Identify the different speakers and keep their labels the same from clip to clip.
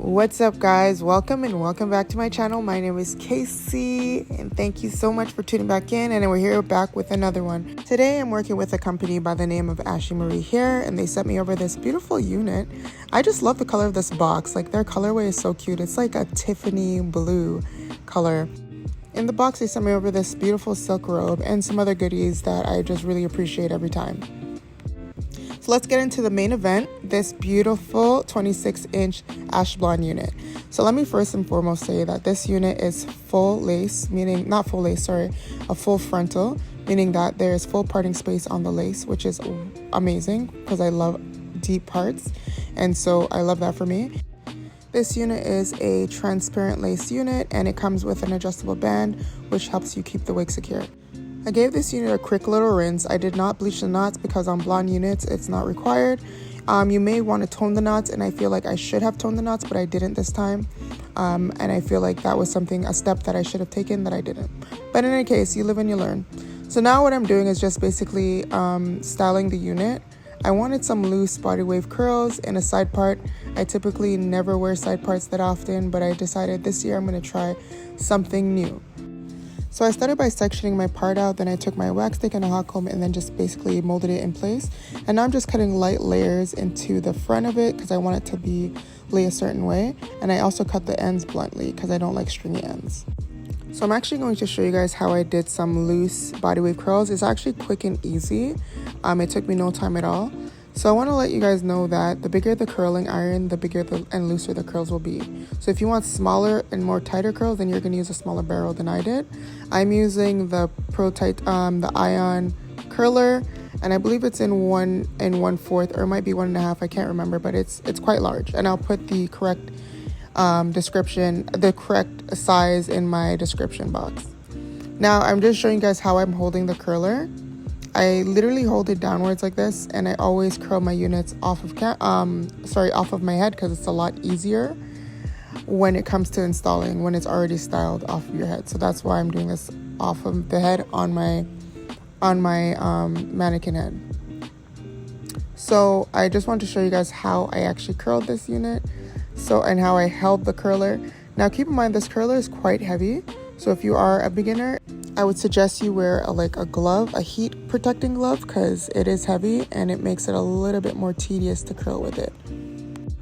Speaker 1: What's up, guys? Welcome back to my channel. My name is Casey and thank you so much for tuning back in, and we're here back with another one. Today I'm working with a company by the name of Ashimary here, and they sent me over this beautiful unit. I just love the color of this box. Like, their colorway is so cute. It's like a Tiffany blue color. In the box they sent me over this beautiful silk robe and some other goodies that I just really appreciate every time. So let's get into the main event, this beautiful 26-inch ash blonde unit. So let me first and foremost say that this unit is full lace, meaning not full lace, sorry, a full frontal, meaning that there is full parting space on the lace, which is amazing because I love deep parts, and so I love that for me. This unit is a transparent lace unit and it comes with an adjustable band which helps you keep the wig secure. I gave this unit a quick little rinse. I did not bleach the knots because on blonde units it's not required. You may want to tone the knots, and I feel like I should have toned the knots, but I didn't this time. And I feel like that was a step that I should have taken that I didn't. But in any case, you live and you learn. So now what I'm doing is just basically styling the unit. I wanted some loose body wave curls in a side part. I typically never wear side parts that often, but I decided this year I'm going to try something new. So I started by sectioning my part out, then I took my wax stick and a hot comb and then just basically molded it in place. And now I'm just cutting light layers into the front of it because I want it to lay a certain way. And I also cut the ends bluntly because I don't like stringy ends. So I'm actually going to show you guys how I did some loose body wave curls. It's actually quick and easy. It took me no time at all. So I want to let you guys know that the bigger the curling iron, the bigger and looser the curls will be. So if you want smaller and more tighter curls, then you're going to use a smaller barrel than I did. I'm using the the Ion curler, and I believe it's in 1 1/4, or it might be 1 1/2. I can't remember, but it's quite large. And I'll put the correct the correct size in my description box. Now I'm just showing you guys how I'm holding the curler. I literally hold it downwards like this, and I always curl my units off of my head because it's a lot easier when it comes to installing when it's already styled off of your head. So that's why I'm doing this off of the head on my mannequin head. So I just want to show you guys how I actually curled this unit, and how I held the curler. Now keep in mind this curler is quite heavy, so if you are a beginner, I would suggest you wear a glove, a heat protecting glove, because it is heavy and it makes it a little bit more tedious to curl with it.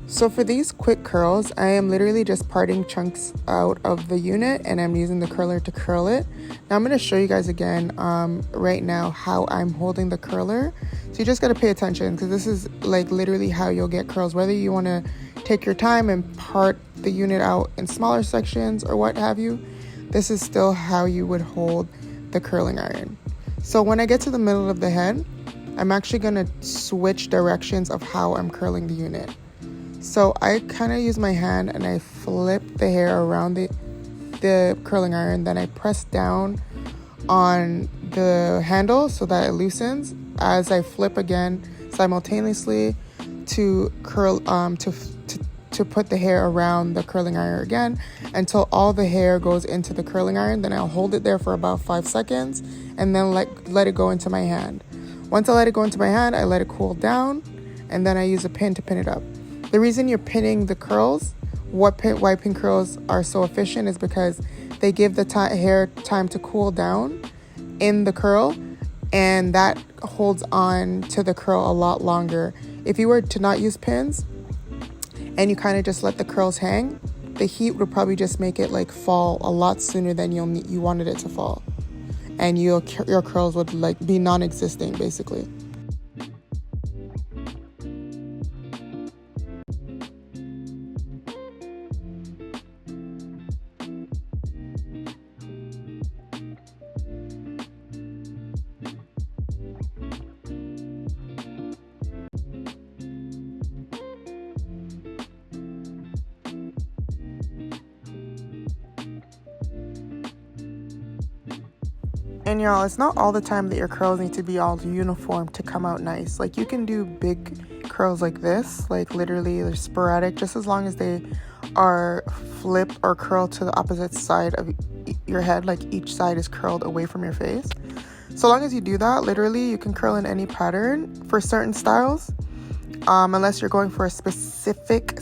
Speaker 1: So for these quick curls, I am literally just parting chunks out of the unit and I'm using the curler to curl it. Now I'm going to show you guys again right now how I'm holding the curler. So you just got to pay attention because this is literally how you'll get curls, whether you want to take your time and part the unit out in smaller sections or what have you. This is still how you would hold the curling iron. So when I get to the middle of the head, I'm actually going to switch directions of how I'm curling the unit. So I kind of use my hand and I flip the hair around the curling iron. Then I press down on the handle so that it loosens as I flip again simultaneously to curl to put the hair around the curling iron again until all the hair goes into the curling iron. Then I'll hold it there for about 5 seconds and then let it go into my hand. Once I let it go into my hand, I let it cool down and then I use a pin to pin it up. The reason you're pinning the curls, why pin curls are so efficient, is because they give the hair time to cool down in the curl, and that holds on to the curl a lot longer. If you were to not use pins and you kind of just let the curls hang, the heat would probably just make it fall a lot sooner than you wanted it to fall, and your curls would be non-existent basically. And y'all, it's not all the time that your curls need to be all uniform to come out nice. You can do big curls like this, literally they're sporadic, just as long as they are flipped or curled to the opposite side of your head, each side is curled away from your face. So long as you do that, literally you can curl in any pattern for certain styles. unless you're going for a specific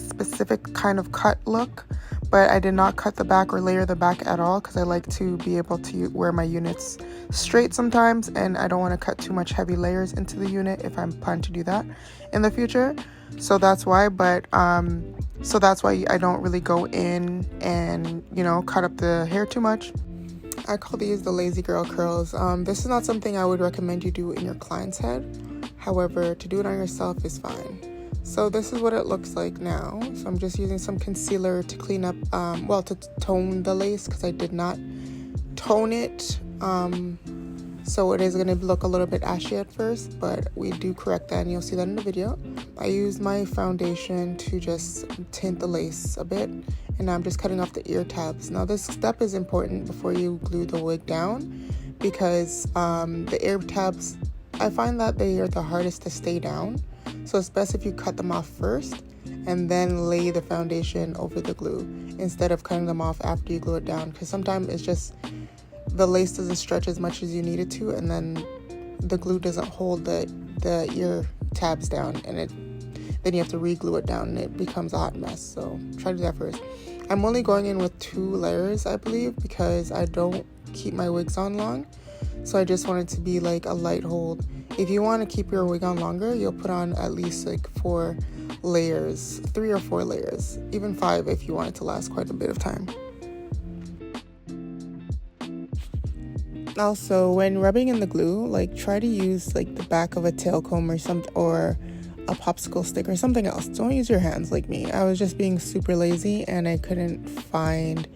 Speaker 1: kind of cut look. But I did not cut the back or layer the back at all because I like to be able to wear my units straight sometimes, and I don't want to cut too much heavy layers into the unit if I'm planning to do that in the future. So that's why, so that's why I don't really go in and, you know, cut up the hair too much. I call these the lazy girl curls. This is not something I would recommend you do in your client's head. However, to do it on yourself is fine. So this is what it looks like now. So I'm just using some concealer to clean up, to tone the lace because I did not tone it. So it is going to look a little bit ashy at first, but we do correct that and you'll see that in the video. I use my foundation to just tint the lace a bit, and now I'm just cutting off the ear tabs. Now this step is important before you glue the wig down because the ear tabs, I find that they are the hardest to stay down. So it's best if you cut them off first and then lay the foundation over the glue instead of cutting them off after you glue it down, because sometimes it's just the lace doesn't stretch as much as you need it to, and then the glue doesn't hold the ear tabs down, and then you have to re-glue it down and it becomes a hot mess. So try to do that first. I'm only going in with 2 layers, I believe, because I don't keep my wigs on long. So I just want it to be like a light hold. If you want to keep your wig on longer, you'll put on at least like 4 layers, 3 or 4 layers, even 5 if you want it to last quite a bit of time. Also, when rubbing in the glue, like try to use like the back of a tail comb or a popsicle stick or something else. Don't use your hands like me. I was just being super lazy and I couldn't find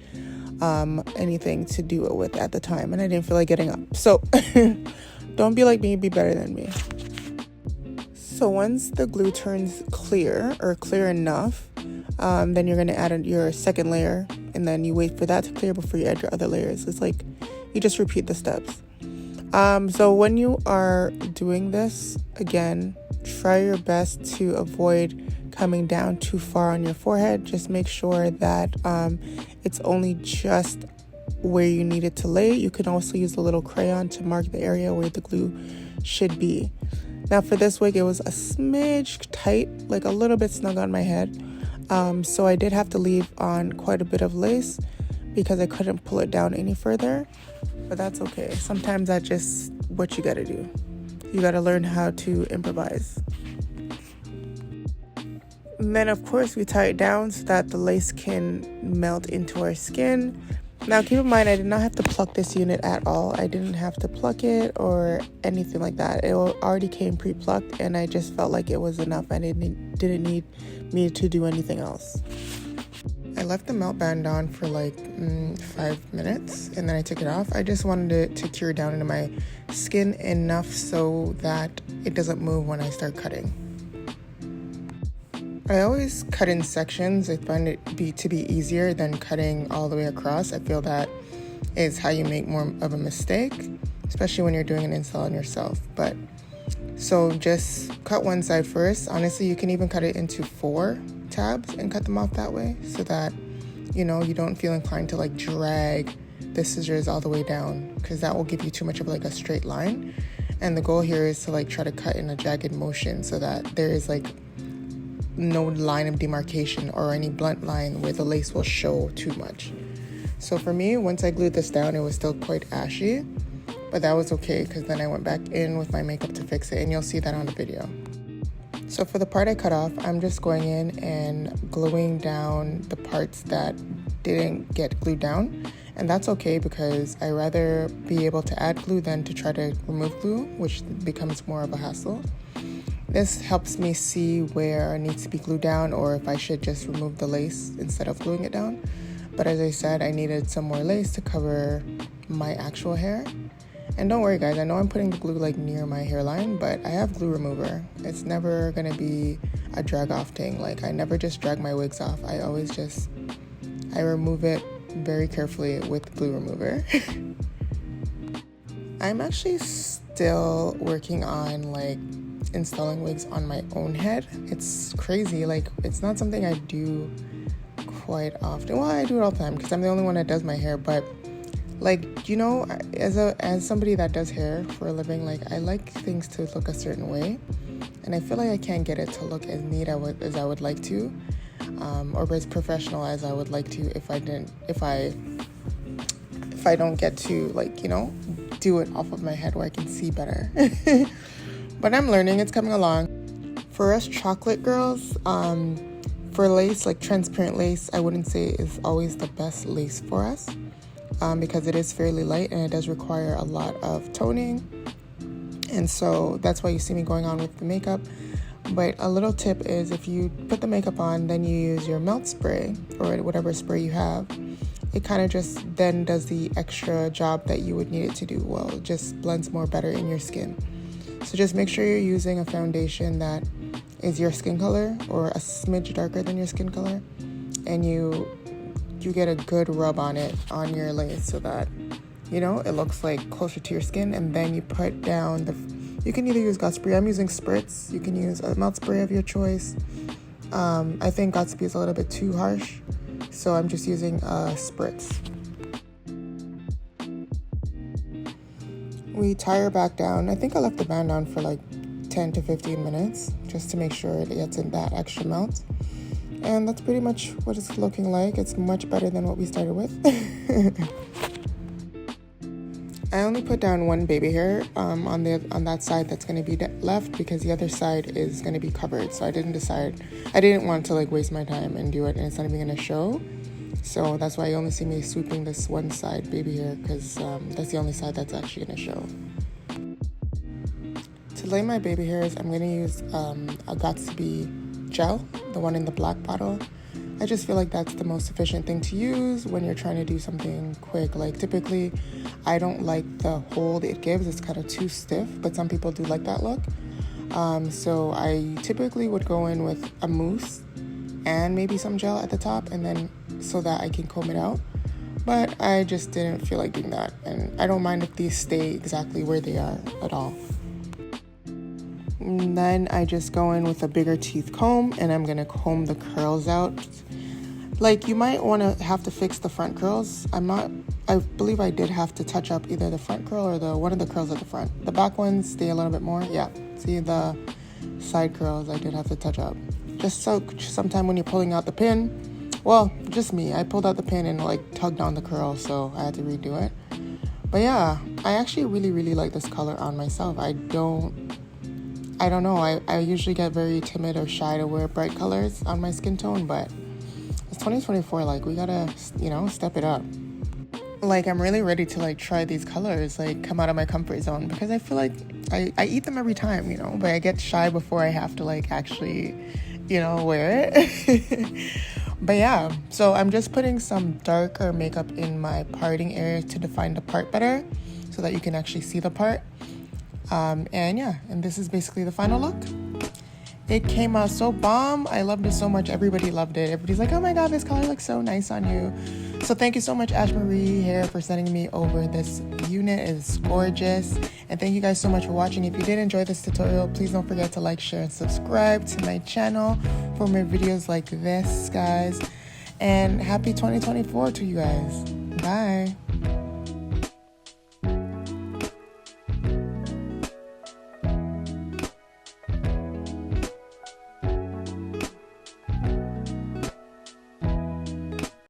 Speaker 1: anything to do it with at the time, and I didn't feel like getting up. So don't be like me, be better than me. So once the glue turns clear or clear enough, then you're going to add your second layer, and then you wait for that to clear before you add your other layers. It's like you just repeat the steps. So when you are doing this, again, try your best to avoid coming down too far on your forehead. Just make sure that it's only just where you need it to lay. You can also use a little crayon to mark the area where the glue should be. Now for this wig, it was a smidge tight, like a little bit snug on my head. So I did have to leave on quite a bit of lace because I couldn't pull it down any further, but that's okay. Sometimes that's just what you gotta do. You gotta learn how to improvise. And then of course we tie it down so that the lace can melt into our skin. Now keep in mind, I did not have to pluck this unit at all. I didn't have to pluck it or anything like that. It already came pre-plucked, and I just felt like it was enough. I didn't need me to do anything else. I left the melt band on for like 5 minutes, and then I took it off. I just wanted it to cure down into my skin enough so that it doesn't move when I start cutting. I always cut in sections. I find it to be easier than cutting all the way across. I feel that is how you make more of a mistake, especially when you're doing an install on yourself. But so just cut one side first. Honestly, you can even cut it into 4 tabs and cut them off that way so that, you know, you don't feel inclined to like drag the scissors all the way down, because that will give you too much of like a straight line. And the goal here is to like try to cut in a jagged motion so that there is like no line of demarcation or any blunt line where the lace will show too much. So for me, once I glued this down, it was still quite ashy, but that was okay because then I went back in with my makeup to fix it, and you'll see that on the video. So for the part I cut off, I'm just going in and gluing down the parts that didn't get glued down, and that's okay because I rather be able to add glue than to try to remove glue, which becomes more of a hassle. This helps me see where it needs to be glued down or if I should just remove the lace instead of gluing it down. But as I said, I needed some more lace to cover my actual hair. And don't worry guys, I know I'm putting the glue like near my hairline, but I have glue remover. It's never gonna be a drag off thing. Like I never just drag my wigs off. I remove it very carefully with glue remover. I'm actually still working on like installing wigs on my own head. It's crazy, like it's not something I do quite often. Well, I do it all the time because I'm the only one that does my hair, but Like, you know, as somebody that does hair for a living, like, I like things to look a certain way, and I feel like I can't get it to look as neat as I would like to, or as professional as I would like to if I don't get to, like, you know, do it off of my head where I can see better. But I'm learning, it's coming along. For us chocolate girls, for lace, like transparent lace, I wouldn't say is always the best lace for us, because it is fairly light and it does require a lot of toning. And so that's why you see me going on with the makeup. But a little tip is, if you put the makeup on, then you use your melt spray or whatever spray you have, it kind of just then does the extra job that you would need it to do. Well, it just blends more better in your skin. So just make sure you're using a foundation that is your skin color or a smidge darker than your skin color, and you get a good rub on it on your lace so that, you know, it looks like closer to your skin. And then you put down you can either use Gatsby. I'm using spritz. You can use a melt spray of your choice. I think Gatsby is a little bit too harsh, so I'm just using spritz. We tie her back down. I think I left the band on for like 10 to 15 minutes just to make sure it gets in that extra melt. And that's pretty much what it's looking like. It's much better than what we started with. I only put down one baby hair on that side that's going to be left, because the other side is going to be covered. So I didn't want to like waste my time and do it and it's not even going to show. So that's why you only see me sweeping this one side baby hair, because that's the only side that's actually going to show. To lay my baby hairs, I'm going to use a Gatsby gel, the one in the black bottle. I just feel like that's the most efficient thing to use when you're trying to do something quick. Like, typically, I don't like the hold it gives. It's kind of too stiff, but some people do like that look. So I typically would go in with a mousse and maybe some gel at the top, and then so that I can comb it out. But I just didn't feel like doing that, and I don't mind if these stay exactly where they are at all. And then I just go in with a bigger teeth comb, and I'm gonna comb the curls out. Like, you might want to have to fix the front curls. I believe I did have to touch up either the front curl or one of the curls at the front. The back ones stay a little bit more. Yeah, see, the side curls I did have to touch up. Just so sometime when you're pulling out the pin, well, just me, I pulled out the pin and like tugged on the curl, so I had to redo it. But yeah, I actually really, really like this color on myself. I don't know, I usually get very timid or shy to wear bright colors on my skin tone, but it's 2024, like, we gotta, you know, step it up. Like, I'm really ready to like try these colors, like come out of my comfort zone, because I feel like I eat them every time, you know, but I get shy before I have to like actually, you know, wear it. But yeah, so I'm just putting some darker makeup in my parting area to define the part better so that you can actually see the part. And yeah, and this is basically the final look. It came out so bomb. I loved it so much. Everybody loved it. Everybody's like, oh my god, this color looks so nice on you. So thank you so much, Ashimary Hair, for sending me over this unit. It's gorgeous. And thank you guys so much for watching. If you did enjoy this tutorial, please don't forget to like, share, and subscribe to my channel for more videos like this, guys. And happy 2024 to you guys. Bye.